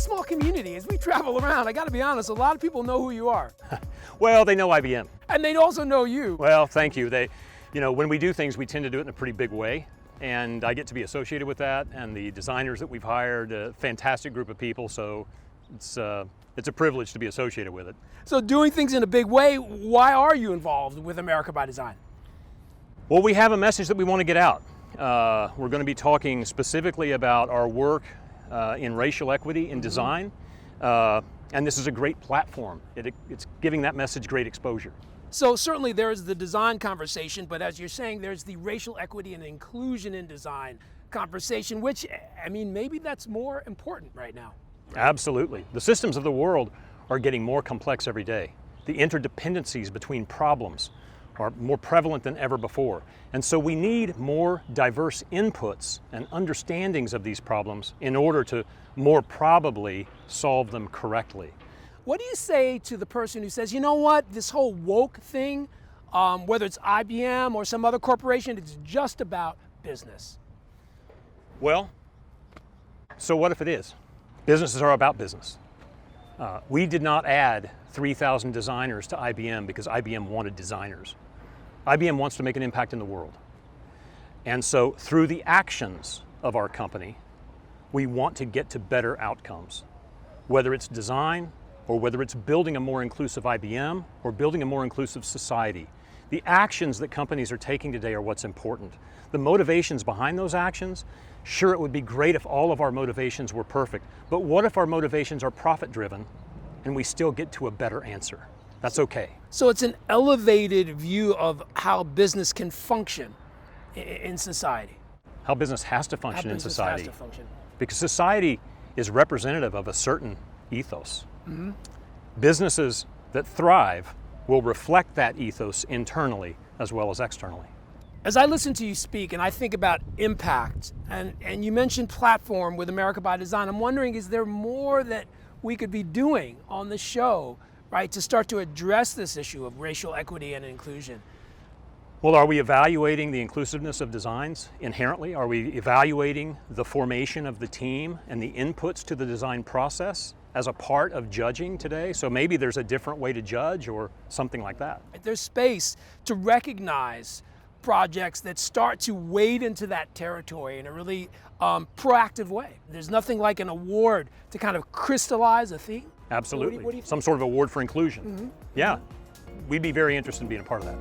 small community. As we travel around, I got to be honest, a lot of people know who you are. Well, they know IBM. And they also know you. Well, thank you. When we do things, we tend to do it in a pretty big way. And I get to be associated with that, and the designers that we've hired, a fantastic group of people, so it's a privilege to be associated with it. So doing things in a big way, why are you involved with America by Design? Well, we have a message that we want to get out. We're going to be talking specifically about our work in racial equity in design, and this is a great platform. It's giving that message great exposure. So certainly there's the design conversation, but as you're saying, there's the racial equity and inclusion in design conversation, which, I mean, maybe that's more important right now. Absolutely. The systems of the world are getting more complex every day. The interdependencies between problems are more prevalent than ever before. And so we need more diverse inputs and understandings of these problems in order to more probably solve them correctly. What do you say to the person who says, you know what, this whole woke thing, whether it's IBM or some other corporation, it's just about business? Well, so what if it is? Businesses are about business. We did not add 3,000 designers to IBM because IBM wanted designers. IBM wants to make an impact in the world. And so through the actions of our company, we want to get to better outcomes, whether it's design, or whether it's building a more inclusive IBM or building a more inclusive society. The actions that companies are taking today are what's important. The motivations behind those actions, sure, it would be great if all of our motivations were perfect, but what if our motivations are profit-driven and we still get to a better answer? That's okay. So it's an elevated view of how business can function in society. How business has to function in society. Has to function. Because society is representative of a certain ethos. Mm-hmm. Businesses that thrive will reflect that ethos internally as well as externally. As I listen to you speak and I think about impact, and you mentioned platform with America by Design, I'm wondering, is there more that we could be doing on the show, right, to start to address this issue of racial equity and inclusion? Well, are we evaluating the inclusiveness of designs inherently? Are we evaluating the formation of the team and the inputs to the design process as a part of judging today? So maybe there's a different way to judge or something like that. There's space to recognize projects that start to wade into that territory in a really proactive way. There's nothing like an award to kind of crystallize a theme. Absolutely. What do you think? Some sort of award for inclusion. Mm-hmm. Yeah, we'd be very interested in being a part of that.